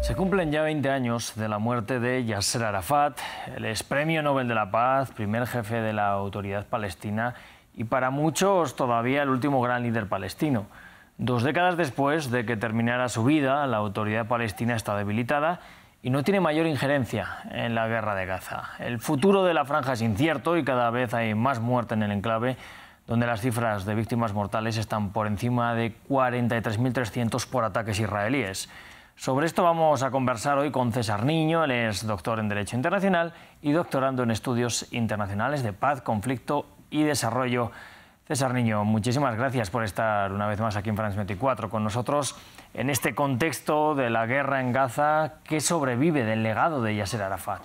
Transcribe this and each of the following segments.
Se cumplen ya 20 años de la muerte de Yasser Arafat, el ex Premio Nobel de la Paz, primer jefe de la Autoridad Palestina y para muchos todavía el último gran líder palestino. 2 décadas después de que terminara su vida, la Autoridad Palestina está debilitada y no tiene mayor injerencia en la guerra de Gaza. El futuro de la franja es incierto y cada vez hay más muerte en el enclave, donde las cifras de víctimas mortales están por encima de 43.300 por ataques israelíes. Sobre esto vamos a conversar hoy con César Niño. Él es doctor en Derecho Internacional y doctorando en Estudios Internacionales de Paz, Conflicto y Desarrollo. César Niño, muchísimas gracias por estar una vez más aquí en France 24 con nosotros en este contexto de la guerra en Gaza. ¿Qué sobrevive del legado de Yasser Arafat?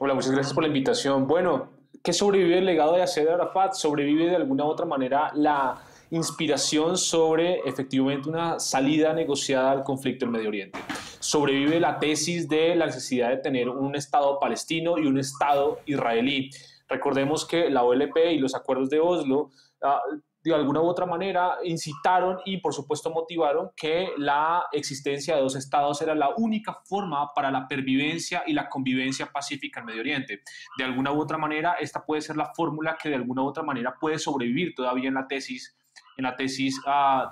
Hola, muchas gracias por la invitación. Bueno, ¿qué sobrevive del legado de Yasser Arafat? Sobrevive de alguna u otra manera la inspiración sobre efectivamente una salida negociada al conflicto en Medio Oriente. Sobrevive la tesis de la necesidad de tener un Estado palestino y un Estado israelí. Recordemos que la OLP y los acuerdos de Oslo de alguna u otra manera incitaron y por supuesto motivaron que la existencia de 2 estados era la única forma para la pervivencia y la convivencia pacífica en Medio Oriente. De alguna u otra manera esta puede ser la fórmula que de alguna u otra manera puede sobrevivir todavía en la tesis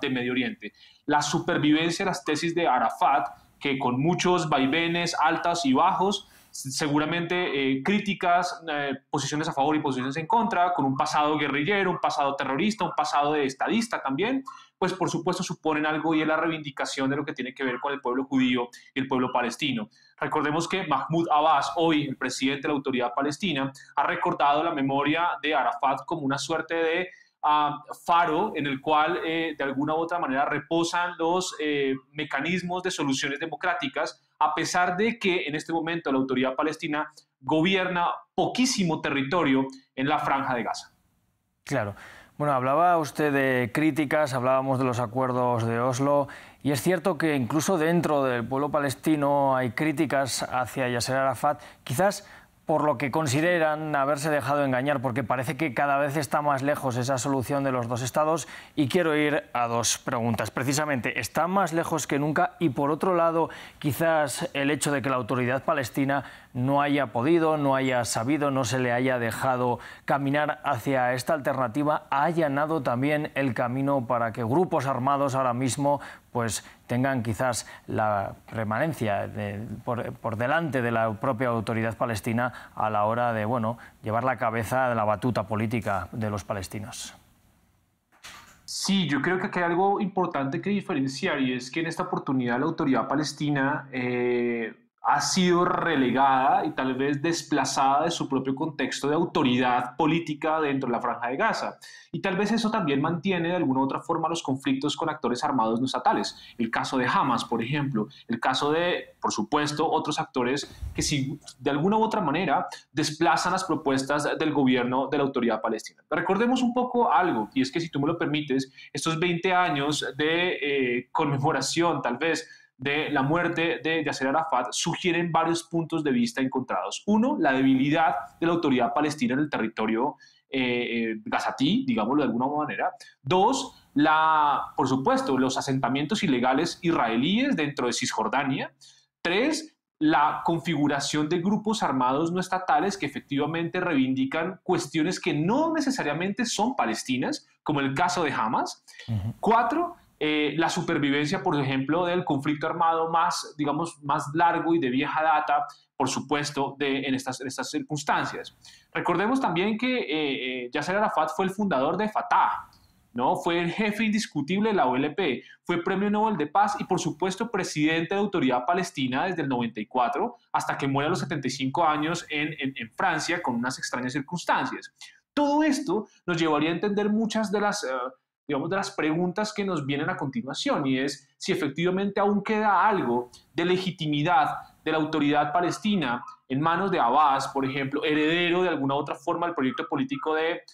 de Medio Oriente. La supervivencia de las tesis de Arafat, que con muchos vaivenes, altos y bajos, seguramente críticas, posiciones a favor y posiciones en contra, con un pasado guerrillero, un pasado terrorista, un pasado de estadista también, pues por supuesto suponen algo y es la reivindicación de lo que tiene que ver con el pueblo judío y el pueblo palestino. Recordemos que Mahmoud Abbas, hoy el presidente de la Autoridad Palestina, ha recordado la memoria de Arafat como una suerte de faro en el cual de alguna u otra manera reposan los mecanismos de soluciones democráticas, a pesar de que en este momento la Autoridad Palestina gobierna poquísimo territorio en la Franja de Gaza. Claro. Bueno, hablaba usted de críticas, hablábamos de los acuerdos de Oslo, y es cierto que incluso dentro del pueblo palestino hay críticas hacia Yasser Arafat, quizás por lo que consideran haberse dejado engañar, porque parece que cada vez está más lejos esa solución de los 2 estados. Y quiero ir a 2 preguntas. Precisamente, ¿está más lejos que nunca? Y por otro lado, quizás el hecho de que la Autoridad Palestina no haya podido, no haya sabido, no se le haya dejado caminar hacia esta alternativa, ha allanado también el camino para que grupos armados ahora mismo pues tengan quizás la remanencia por delante de la propia Autoridad Palestina a la hora de llevar la cabeza de la batuta política de los palestinos. Sí, yo creo que aquí hay algo importante que diferenciar y es que en esta oportunidad la Autoridad Palestina ha sido relegada y tal vez desplazada de su propio contexto de autoridad política dentro de la Franja de Gaza. Y tal vez eso también mantiene de alguna u otra forma los conflictos con actores armados no estatales. El caso de Hamas, por ejemplo, el caso de, por supuesto, otros actores que sí, de alguna u otra manera desplazan las propuestas del gobierno de la Autoridad Palestina. Recordemos un poco algo, y es que si tú me lo permites, estos 20 años de conmemoración tal vez de la muerte de Yasser Arafat sugieren varios puntos de vista encontrados. Uno, la debilidad de la Autoridad Palestina en el territorio gazatí, digámoslo de alguna manera. 2, por supuesto, los asentamientos ilegales israelíes dentro de Cisjordania. 3, la configuración de grupos armados no estatales que efectivamente reivindican cuestiones que no necesariamente son palestinas, como el caso de Hamas. 4, la supervivencia, por ejemplo, del conflicto armado más, digamos, más largo y de vieja data, por supuesto, en estas circunstancias. Recordemos también que Yasser Arafat fue el fundador de Fatah, ¿no? Fue el jefe indiscutible de la OLP, fue Premio Nobel de Paz y, por supuesto, presidente de Autoridad Palestina desde el 94 hasta que muere a los 75 años en Francia con unas extrañas circunstancias. Todo esto nos llevaría a entender muchas de las de las preguntas que nos vienen a continuación, y es si efectivamente aún queda algo de legitimidad de la Autoridad Palestina en manos de Abbas, por ejemplo, heredero de alguna u otra forma del proyecto político de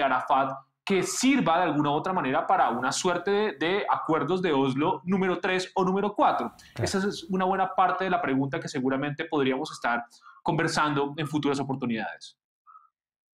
Arafat, que sirva de alguna u otra manera para una suerte de acuerdos de Oslo número 3 o número 4. Claro. Esa es una buena parte de la pregunta que seguramente podríamos estar conversando en futuras oportunidades.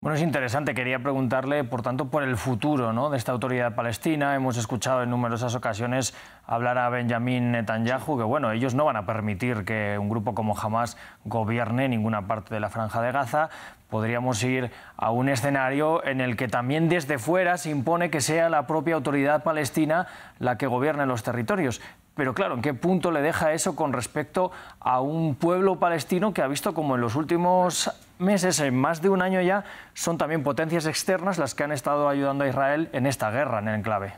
Bueno, es interesante. Quería preguntarle, por tanto, por el futuro, ¿no?, de esta autoridad palestina. Hemos escuchado en numerosas ocasiones hablar a Benjamín Netanyahu que, bueno, ellos no van a permitir que un grupo como Hamás gobierne ninguna parte de la Franja de Gaza. Podríamos ir a un escenario en el que también desde fuera se impone que sea la propia autoridad palestina la que gobierne los territorios. Pero claro, ¿en qué punto le deja eso con respecto a un pueblo palestino que ha visto como en los últimos meses, en más de un año ya, son también potencias externas las que han estado ayudando a Israel en esta guerra en el enclave?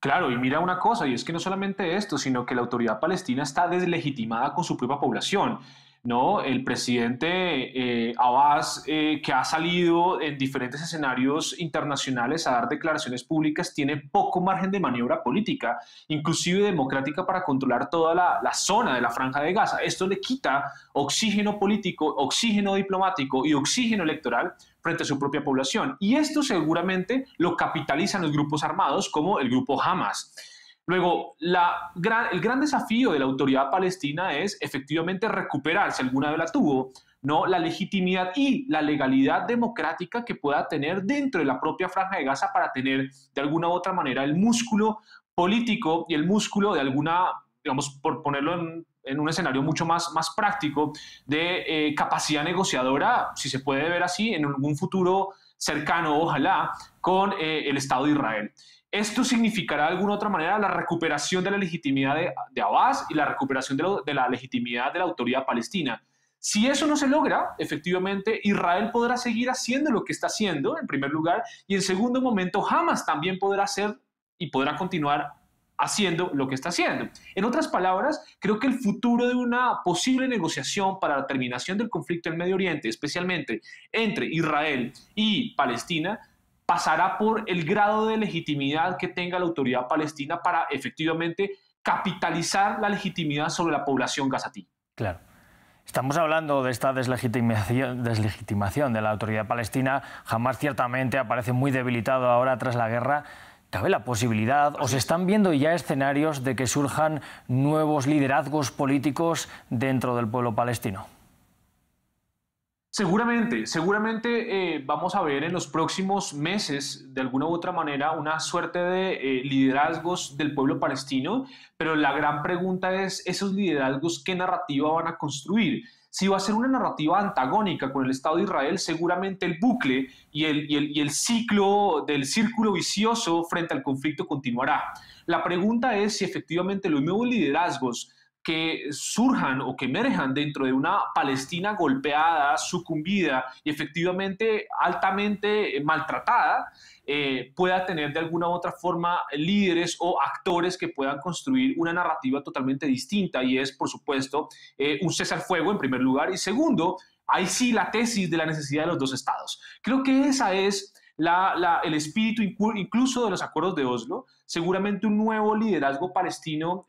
Claro, y mira una cosa, y es que no solamente esto, sino que la autoridad palestina está deslegitimada con su propia población, ¿no? El presidente Abbas, que ha salido en diferentes escenarios internacionales a dar declaraciones públicas, tiene poco margen de maniobra política, inclusive democrática, para controlar toda la zona de la Franja de Gaza. Esto le quita oxígeno político, oxígeno diplomático y oxígeno electoral frente a su propia población. Y esto seguramente lo capitalizan los grupos armados como el grupo Hamas. Luego, el gran desafío de la autoridad palestina es efectivamente recuperar, si alguna vez la tuvo, ¿no?, la legitimidad y la legalidad democrática que pueda tener dentro de la propia Franja de Gaza para tener de alguna u otra manera el músculo político y el músculo de alguna, digamos, por ponerlo en un escenario mucho más práctico, de capacidad negociadora, si se puede ver así, en algún futuro cercano, ojalá, con el Estado de Israel. Esto significará de alguna u otra manera la recuperación de la legitimidad de Abbas y la recuperación de la legitimidad de la autoridad palestina. Si eso no se logra, efectivamente, Israel podrá seguir haciendo lo que está haciendo, en primer lugar, y en segundo momento, Hamas también podrá hacer y podrá continuar haciendo lo que está haciendo. En otras palabras, creo que el futuro de una posible negociación para la terminación del conflicto en Medio Oriente, especialmente entre Israel y Palestina, pasará por el grado de legitimidad que tenga la autoridad palestina para efectivamente capitalizar la legitimidad sobre la población gazatí. Claro. Estamos hablando de esta deslegitimación de la autoridad palestina. Hamás ciertamente aparece muy debilitado ahora tras la guerra. ¿Cabe la posibilidad, o se están viendo ya escenarios de que surjan nuevos liderazgos políticos dentro del pueblo palestino? Seguramente vamos a ver en los próximos meses, de alguna u otra manera, una suerte de liderazgos del pueblo palestino, pero la gran pregunta es, ¿esos liderazgos qué narrativa van a construir? Si va a ser una narrativa antagónica con el Estado de Israel, seguramente el bucle y el ciclo del círculo vicioso frente al conflicto continuará. La pregunta es si efectivamente los nuevos liderazgos que surjan o que emerjan dentro de una Palestina golpeada, sucumbida y efectivamente altamente maltratada, pueda tener de alguna u otra forma líderes o actores que puedan construir una narrativa totalmente distinta, y es, por supuesto, un cese al fuego en primer lugar, y segundo, ahí sí la tesis de la necesidad de los dos estados. Creo que esa es el espíritu incluso de los acuerdos de Oslo. Seguramente un nuevo liderazgo palestino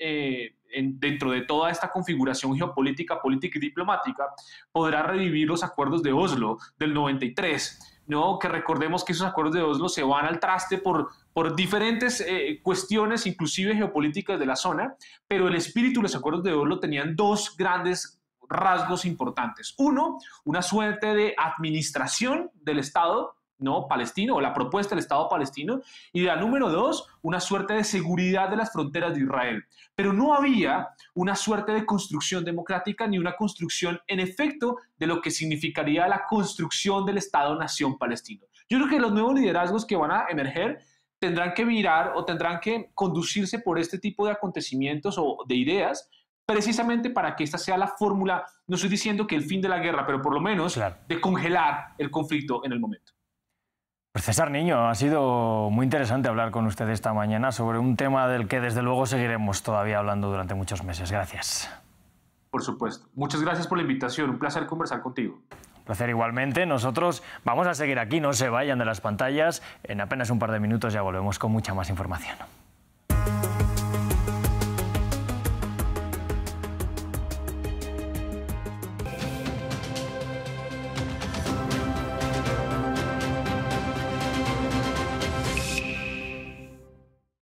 dentro de toda esta configuración geopolítica, política y diplomática podrá revivir los acuerdos de Oslo del 93, ¿no? Que recordemos que esos acuerdos de Oslo se van al traste por diferentes cuestiones, inclusive geopolíticas de la zona, pero el espíritu de los acuerdos de Oslo tenían dos grandes rasgos importantes. Uno, una suerte de administración del Estado, ¿no?, palestino, o la propuesta del Estado palestino, y la número dos, una suerte de seguridad de las fronteras de Israel. Pero no había una suerte de construcción democrática ni una construcción, en efecto, de lo que significaría la construcción del Estado-nación palestino. Yo creo que los nuevos liderazgos que van a emerger tendrán que mirar o tendrán que conducirse por este tipo de acontecimientos o de ideas, precisamente para que esta sea la fórmula, no estoy diciendo que el fin de la guerra, pero por lo menos claro, de congelar el conflicto en el momento. Pues César Niño, ha sido muy interesante hablar con usted esta mañana sobre un tema del que desde luego seguiremos todavía hablando durante muchos meses. Gracias. Por supuesto. Muchas gracias por la invitación. Un placer conversar contigo. Un placer igualmente. Nosotros vamos a seguir aquí, no se vayan de las pantallas. En apenas un par de minutos ya volvemos con mucha más información.